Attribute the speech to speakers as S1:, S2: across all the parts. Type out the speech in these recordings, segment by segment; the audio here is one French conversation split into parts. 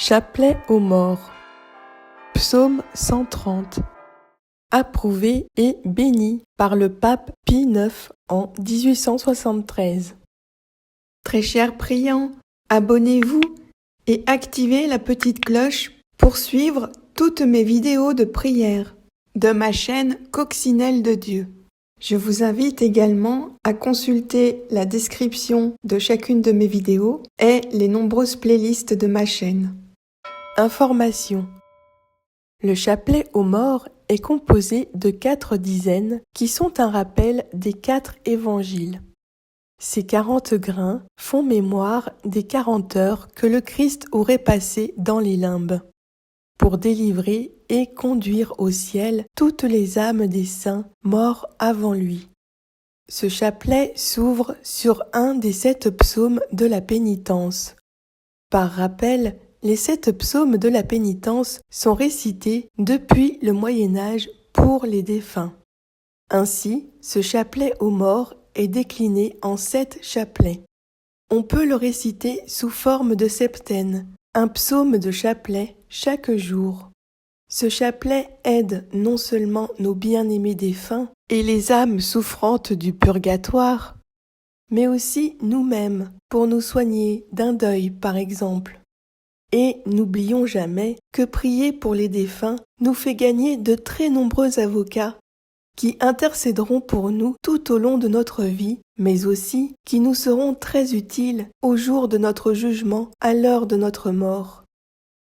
S1: Chapelet aux morts. Psaume 130. Approuvé et béni par le pape Pie IX en 1873. Très chers priants, abonnez-vous et activez la petite cloche pour suivre toutes mes vidéos de prière de ma chaîne Coccinelle de Dieu. Je vous invite également à consulter la description de chacune de mes vidéos et les nombreuses playlists de ma chaîne. Information. Le chapelet aux morts est composé de 4 dizaines qui sont un rappel des 4 évangiles. Ces 40 grains font mémoire des 40 heures que le Christ aurait passées dans les limbes pour délivrer et conduire au ciel toutes les âmes des saints morts avant lui. Ce chapelet s'ouvre sur un des 7 psaumes de la pénitence. Par rappel, les 7 psaumes de la pénitence sont récités depuis le Moyen-Âge pour les défunts. Ainsi, ce chapelet aux morts est décliné en 7 chapelets. On peut le réciter sous forme de septaine, un psaume de chapelet chaque jour. Ce chapelet aide non seulement nos bien-aimés défunts et les âmes souffrantes du purgatoire, mais aussi nous-mêmes pour nous soigner d'un deuil par exemple. Et n'oublions jamais que prier pour les défunts nous fait gagner de très nombreux avocats qui intercéderont pour nous tout au long de notre vie, mais aussi qui nous seront très utiles au jour de notre jugement, à l'heure de notre mort.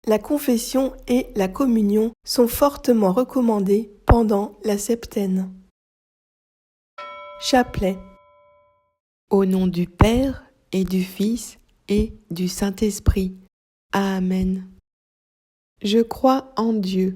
S1: La confession et la communion sont fortement recommandées pendant la septaine. Chapelet. Au nom du Père et du Fils et du Saint-Esprit. Amen. Je crois en Dieu,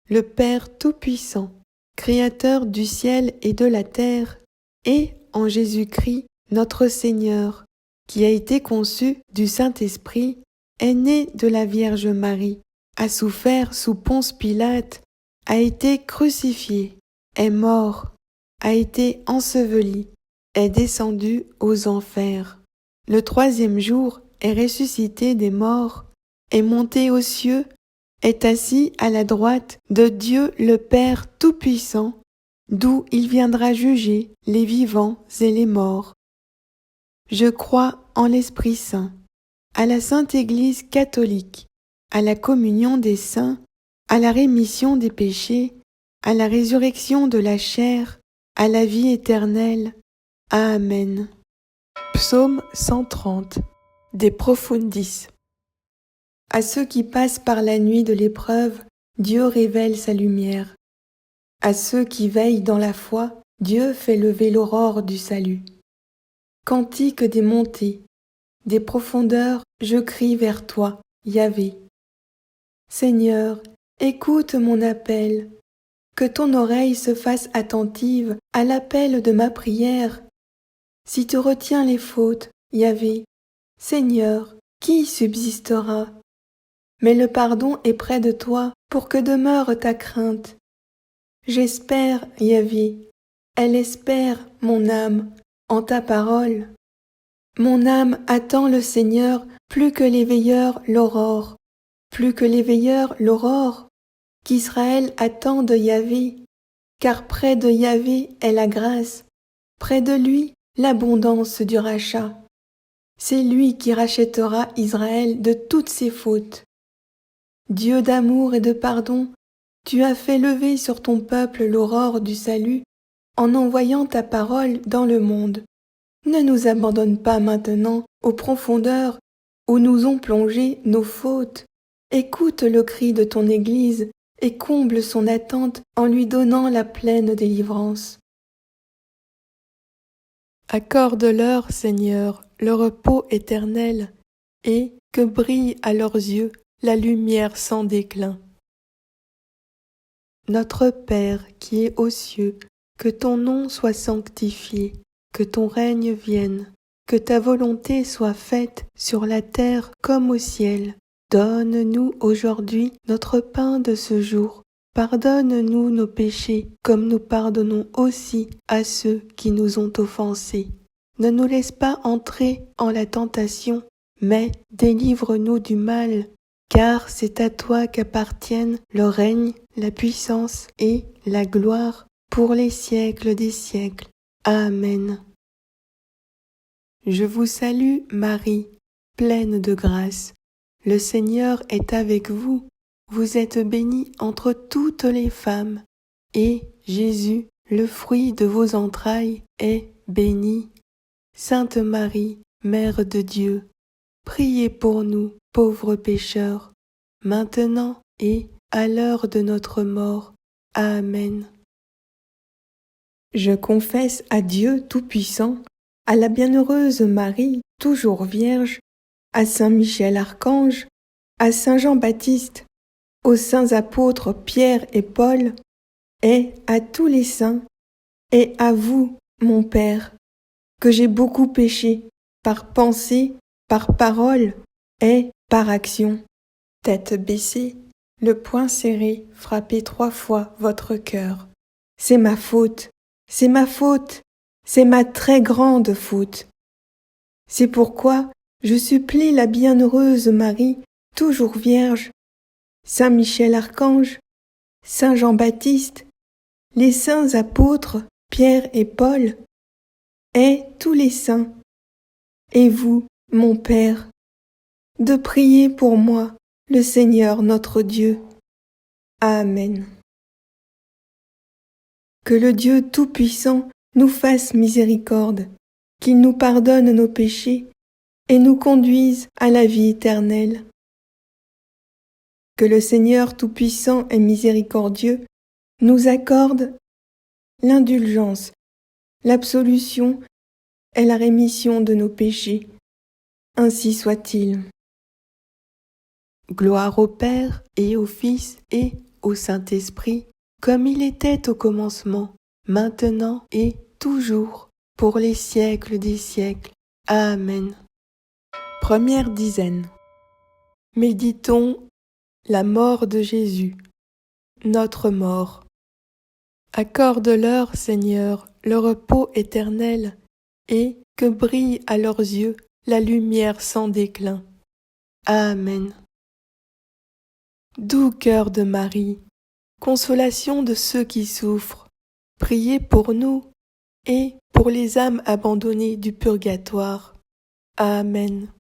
S1: le Père Tout-Puissant, Créateur du ciel et de la terre, et en Jésus-Christ, notre Seigneur, qui a été conçu du Saint-Esprit, est né de la Vierge Marie, a souffert sous Ponce Pilate, a été crucifié, est mort, a été enseveli, est descendu aux enfers. Le 3e jour est ressuscité des morts, est monté aux cieux, est assis à la droite de Dieu le Père Tout-Puissant, d'où il viendra juger les vivants et les morts. Je crois en l'Esprit Saint, à la Sainte Église catholique, à la communion des saints, à la rémission des péchés, à la résurrection de la chair, à la vie éternelle. Amen. Psaume 130. De profundis. À ceux qui passent par la nuit de l'épreuve, Dieu révèle sa lumière. À ceux qui veillent dans la foi, Dieu fait lever l'aurore du salut. Cantique des montées, des profondeurs, je crie vers toi, Yahvé. Seigneur, écoute mon appel, que ton oreille se fasse attentive à l'appel de ma prière. Si tu retiens les fautes, Yahvé, Seigneur, qui subsistera? Mais le pardon est près de toi pour que demeure ta crainte. J'espère, Yahvé, elle espère, mon âme, en ta parole. Mon âme attend le Seigneur plus que les veilleurs l'aurore, plus que les veilleurs l'aurore, qu'Israël attend de Yahvé, car près de Yahvé est la grâce, près de lui l'abondance du rachat. C'est lui qui rachètera Israël de toutes ses fautes. Dieu d'amour et de pardon, tu as fait lever sur ton peuple l'aurore du salut en envoyant ta parole dans le monde. Ne nous abandonne pas maintenant aux profondeurs où nous ont plongé nos fautes. Écoute le cri de ton Église et comble son attente en lui donnant la pleine délivrance. Accorde-leur, Seigneur, le repos éternel, et que brille à leurs yeux la lumière sans déclin. Notre Père qui es aux cieux, que ton nom soit sanctifié, que ton règne vienne, que ta volonté soit faite sur la terre comme au ciel. Donne-nous aujourd'hui notre pain de ce jour. Pardonne-nous nos péchés, comme nous pardonnons aussi à ceux qui nous ont offensés. Ne nous laisse pas entrer en la tentation, mais délivre-nous du mal. car c'est à toi qu'appartiennent le règne, la puissance et la gloire pour les siècles des siècles. Amen. Je vous salue, Marie, pleine de grâce. Le Seigneur est avec vous. Vous êtes bénie entre toutes les femmes, et Jésus, le fruit de vos entrailles, est béni. Sainte Marie, Mère de Dieu, priez pour nous, pauvres pécheurs, maintenant et à l'heure de notre mort. Amen. Je confesse à Dieu Tout-Puissant, à la bienheureuse Marie, toujours Vierge, à Saint Michel Archange, à Saint Jean-Baptiste, aux saints apôtres Pierre et Paul, et à tous les saints, et à vous, mon Père, que j'ai beaucoup péché, par pensée, par parole et par action. Tête baissée, le poing serré, frappez 3 fois votre cœur. C'est ma faute, c'est ma faute, c'est ma très grande faute. C'est pourquoi je supplie la bienheureuse Marie, toujours Vierge, Saint Michel Archange, Saint Jean-Baptiste, les saints apôtres Pierre et Paul, et tous les saints, et vous, mon Père, de prier pour moi, le Seigneur notre Dieu. Amen. Que le Dieu Tout-Puissant nous fasse miséricorde, qu'il nous pardonne nos péchés et nous conduise à la vie éternelle. Que le Seigneur Tout-Puissant et miséricordieux nous accorde l'indulgence, l'absolution et la rémission de nos péchés. Ainsi soit-il. Gloire au Père et au Fils et au Saint-Esprit, comme il était au commencement, maintenant et toujours, pour les siècles des siècles. Amen. Première dizaine. Méditons la mort de Jésus, notre mort. Accorde-leur, Seigneur, le repos éternel, et que brille à leurs yeux la lumière sans déclin. Amen. Doux cœur de Marie, consolation de ceux qui souffrent, priez pour nous et pour les âmes abandonnées du purgatoire. Amen.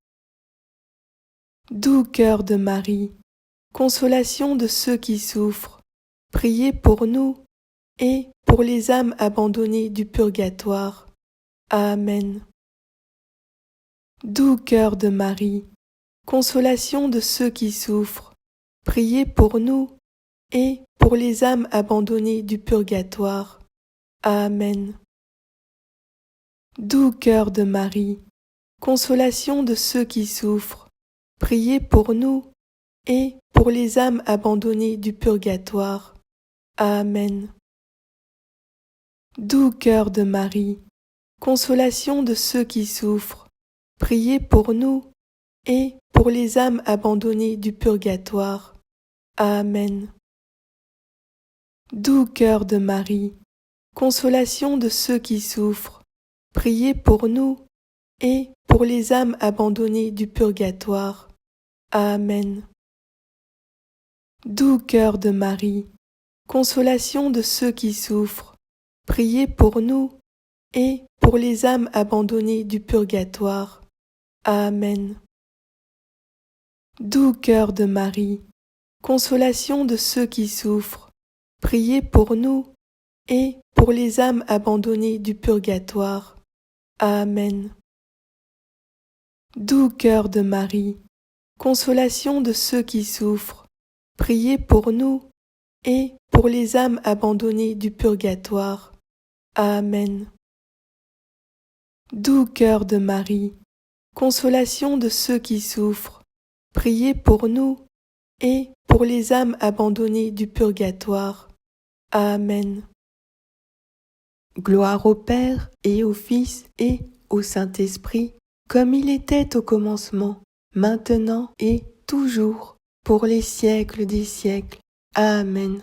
S1: Doux cœur de Marie, consolation de ceux qui souffrent, priez pour nous et pour les âmes abandonnées du purgatoire. Amen. Doux cœur de Marie, consolation de ceux qui souffrent, priez pour nous et pour les âmes abandonnées du purgatoire. Amen. Doux cœur de Marie, consolation de ceux qui souffrent, priez pour nous et pour les âmes abandonnées du purgatoire. Amen. Doux cœur de Marie, consolation de ceux qui souffrent, priez pour nous et pour les âmes abandonnées du purgatoire. Amen. Doux cœur de Marie, consolation de ceux qui souffrent, priez pour nous et pour les âmes abandonnées du purgatoire. Amen. Doux cœur de Marie, consolation de ceux qui souffrent, priez pour nous et pour les âmes abandonnées du purgatoire. Amen. Doux cœur de Marie, consolation de ceux qui souffrent, priez pour nous et pour les âmes abandonnées du purgatoire. Amen. Doux cœur de Marie, consolation de ceux qui souffrent, priez pour nous et pour les âmes abandonnées du purgatoire. Amen. Doux cœur de Marie, consolation de ceux qui souffrent, priez pour nous et pour les âmes abandonnées du purgatoire. Amen. Gloire au Père et au Fils et au Saint-Esprit, comme il était au commencement, maintenant et toujours, pour les siècles des siècles. Amen.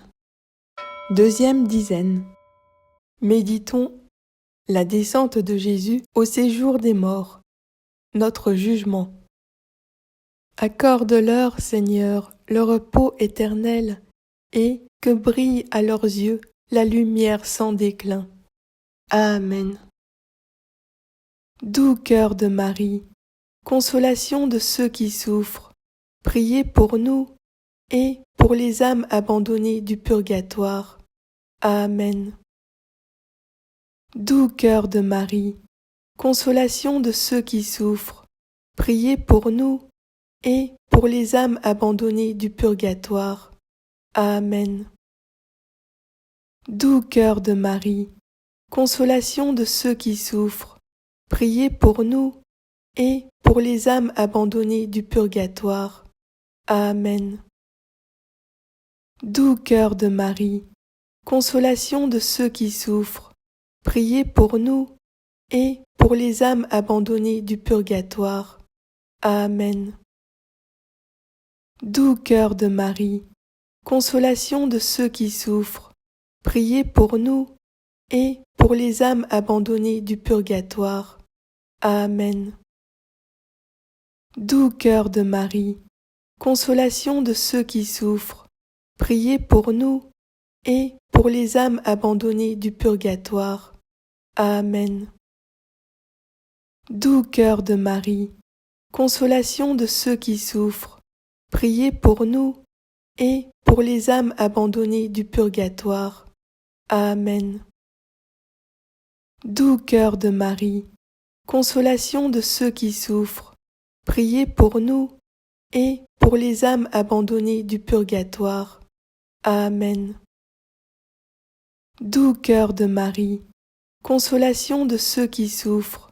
S1: Deuxième dizaine. Méditons la descente de Jésus au séjour des morts, notre jugement. Accorde-leur, Seigneur, le repos éternel, et que brille à leurs yeux la lumière sans déclin. Amen. Doux cœur de Marie, consolation de ceux qui souffrent, priez pour nous et pour les âmes abandonnées du purgatoire. Amen. Doux cœur de Marie, consolation de ceux qui souffrent, priez pour nous et pour les âmes abandonnées du purgatoire. Amen. Doux cœur de Marie, consolation de ceux qui souffrent, priez pour nous et pour les âmes abandonnées du purgatoire. Amen. Doux cœur de Marie, consolation de ceux qui souffrent, priez pour nous et pour les âmes abandonnées du purgatoire. Amen. Doux cœur de Marie, consolation de ceux qui souffrent, priez pour nous et pour les âmes abandonnées du purgatoire. Amen. Doux cœur de Marie, consolation de ceux qui souffrent, priez pour nous et pour les âmes abandonnées du purgatoire. Amen. Doux cœur de Marie, consolation de ceux qui souffrent, priez pour nous et pour les âmes abandonnées du purgatoire. Amen. Doux cœur de Marie, consolation de ceux qui souffrent, priez pour nous et pour les âmes abandonnées du purgatoire. Amen. Doux cœur de Marie, consolation de ceux qui souffrent,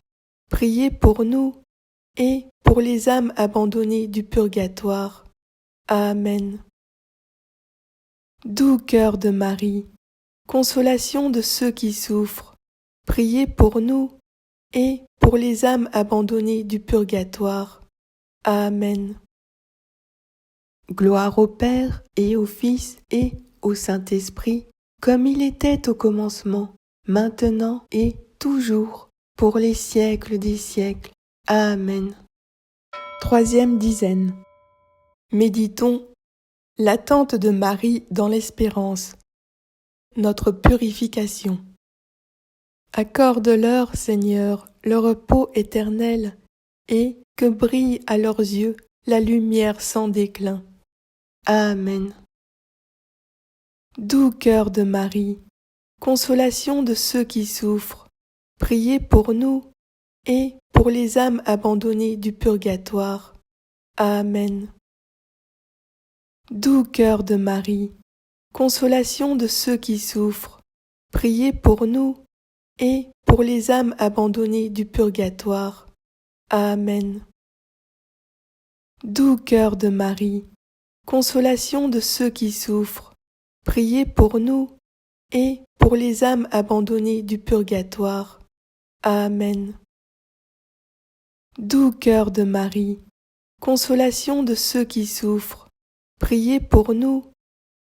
S1: priez pour nous et pour les âmes abandonnées du purgatoire. Amen. Doux cœur de Marie, consolation de ceux qui souffrent, priez pour nous et pour les âmes abandonnées du purgatoire. Amen. Gloire au Père et au Fils et au Saint-Esprit, comme il était au commencement, maintenant et toujours, pour les siècles des siècles. Amen. Troisième dizaine. Méditons l'attente de Marie dans l'espérance, notre purification. Accorde-leur, Seigneur, le repos éternel, et que brille à leurs yeux la lumière sans déclin. Amen. Doux cœur de Marie, consolation de ceux qui souffrent, priez pour nous et pour les âmes abandonnées du purgatoire. Amen. Doux cœur de Marie, consolation de ceux qui souffrent, priez pour nous et pour les âmes abandonnées du purgatoire. Amen. Doux cœur de Marie, consolation de ceux qui souffrent, priez pour nous et pour les âmes abandonnées du purgatoire. Amen. Doux cœur de Marie, consolation de ceux qui souffrent, priez pour nous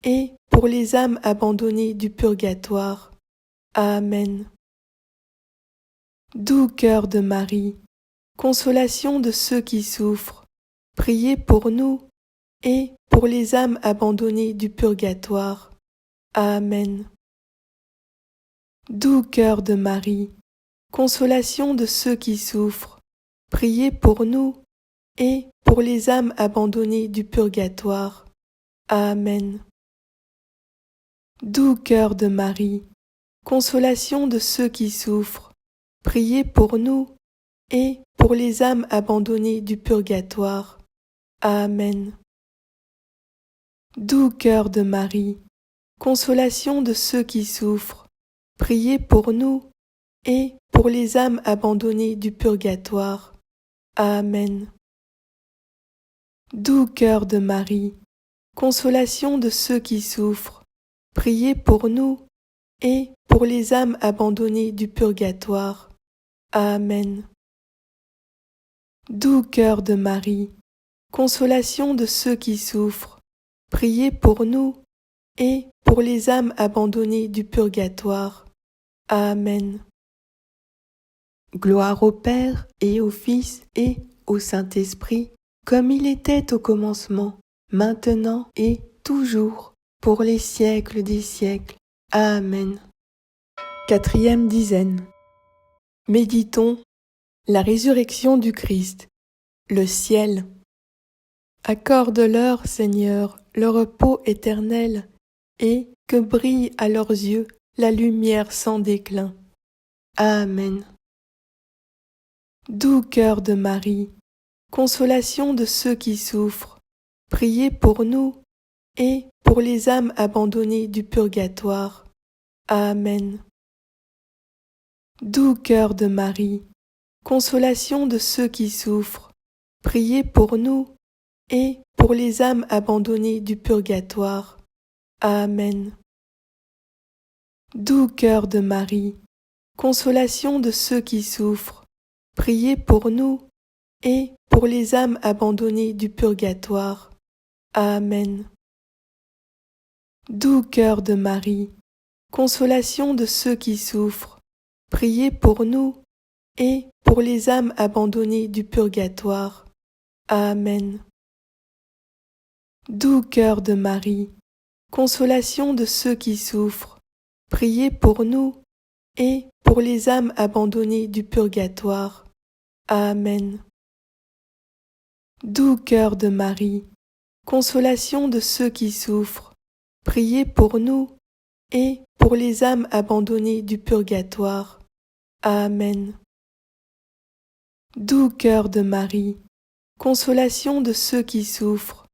S1: et pour les âmes abandonnées du purgatoire. Amen. Doux cœur de Marie, consolation de ceux qui souffrent, priez pour nous et pour les âmes abandonnées du purgatoire. Amen. Doux cœur de Marie, consolation de ceux qui souffrent, priez pour nous et pour les âmes abandonnées du purgatoire. Amen. Doux cœur de Marie, consolation de ceux qui souffrent, priez pour nous et pour les âmes abandonnées du purgatoire. Amen. Doux cœur de Marie, consolation de ceux qui souffrent, priez pour nous et pour les âmes abandonnées du purgatoire. Amen. Doux cœur de Marie, consolation de ceux qui souffrent, priez pour nous et pour les âmes abandonnées du purgatoire. Amen. Doux cœur de Marie, consolation de ceux qui souffrent, priez pour nous et pour les âmes abandonnées du purgatoire. Amen. Gloire au Père et au Fils et au Saint-Esprit, comme il était au commencement, maintenant et toujours, pour les siècles des siècles. Amen. Quatrième dizaine. Méditons la résurrection du Christ, le ciel. Accorde-leur, Seigneur, le repos éternel, et que brille à leurs yeux la lumière sans déclin. Amen. Doux cœur de Marie, consolation de ceux qui souffrent, priez pour nous et pour les âmes abandonnées du purgatoire. Amen. Doux cœur de Marie, consolation de ceux qui souffrent, priez pour nous et pour les âmes abandonnées du purgatoire. Amen. Doux cœur de Marie, consolation de ceux qui souffrent, priez pour nous et pour les âmes abandonnées du purgatoire. Amen. Doux cœur de Marie, consolation de ceux qui souffrent, priez pour nous et pour les âmes abandonnées du purgatoire. Amen. Doux cœur de Marie, consolation de ceux qui souffrent, priez pour nous et pour les âmes abandonnées du purgatoire. Amen. Doux cœur de Marie, consolation de ceux qui souffrent, priez pour nous et pour les âmes abandonnées du purgatoire. Amen. Doux cœur de Marie, consolation de ceux qui souffrent,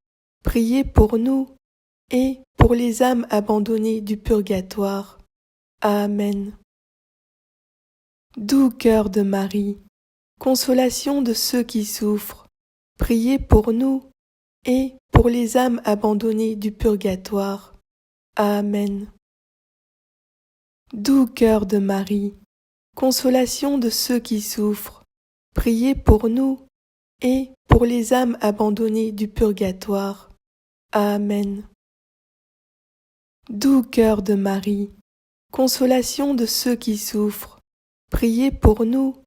S1: priez pour nous et pour les âmes abandonnées du purgatoire. Amen. Doux cœur de Marie, consolation de ceux qui souffrent, priez pour nous et pour les âmes abandonnées du purgatoire. Amen. Doux cœur de Marie, consolation de ceux qui souffrent, priez pour nous et pour les âmes abandonnées du purgatoire. Amen. Doux cœur de Marie, consolation de ceux qui souffrent, priez pour nous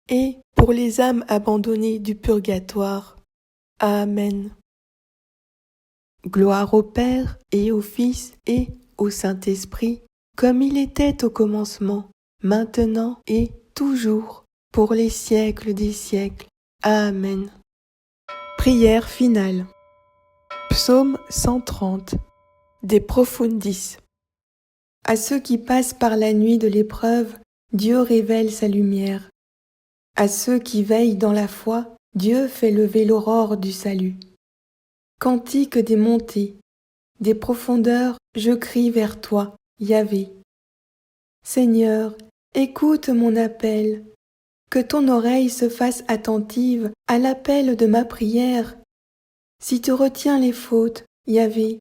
S1: et pour les âmes abandonnées du purgatoire. Amen. Gloire au Père et au Fils et au Saint-Esprit, comme il était au commencement, maintenant et toujours, pour les siècles des siècles. Amen. Prière finale. Psaume 130. De profundis. À ceux qui passent par la nuit de l'épreuve, Dieu révèle sa lumière. À ceux qui veillent dans la foi, Dieu fait lever l'aurore du salut. Cantique des montées, des profondeurs, je crie vers toi, Yahvé. Seigneur, écoute mon appel, que ton oreille se fasse attentive à l'appel de ma prière. Si tu retiens les fautes, Yahvé,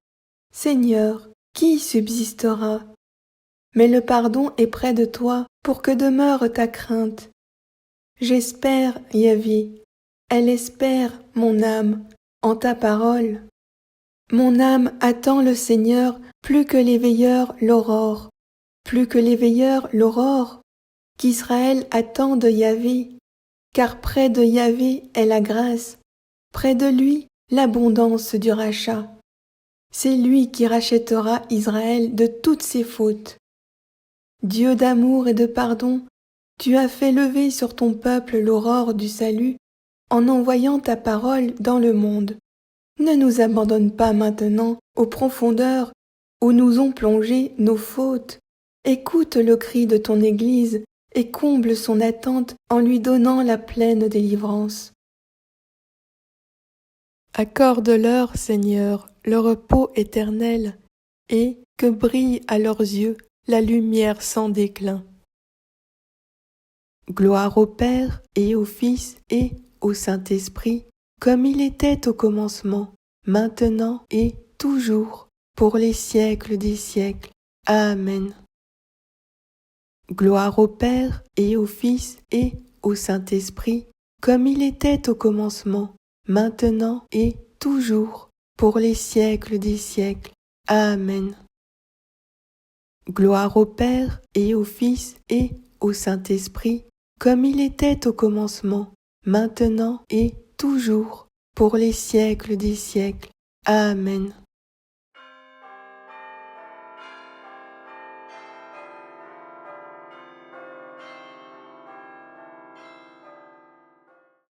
S1: Seigneur, qui subsistera? Mais le pardon est près de toi pour que demeure ta crainte. J'espère, Yahvé, elle espère, mon âme, en ta parole. Mon âme attend le Seigneur plus que les veilleurs l'aurore, plus que les veilleurs l'aurore, qu'Israël attend de Yahvé, car près de Yahvé est la grâce, près de lui l'abondance du rachat. C'est lui qui rachètera Israël de toutes ses fautes. Dieu d'amour et de pardon, tu as fait lever sur ton peuple l'aurore du salut en envoyant ta parole dans le monde. Ne nous abandonne pas maintenant aux profondeurs où nous ont plongé nos fautes. Écoute le cri de ton Église et comble son attente en lui donnant la pleine délivrance. Accorde-leur, Seigneur, le repos éternel, et que brille à leurs yeux la lumière sans déclin. Gloire au Père et au Fils et au Saint-Esprit, comme il était au commencement, maintenant et toujours, pour les siècles des siècles. Amen. Gloire au Père et au Fils et au Saint-Esprit, comme il était au commencement, maintenant et toujours, pour les siècles des siècles. Amen. Gloire au Père et au Fils et au Saint-Esprit, comme il était au commencement, maintenant et toujours, pour les siècles des siècles. Amen.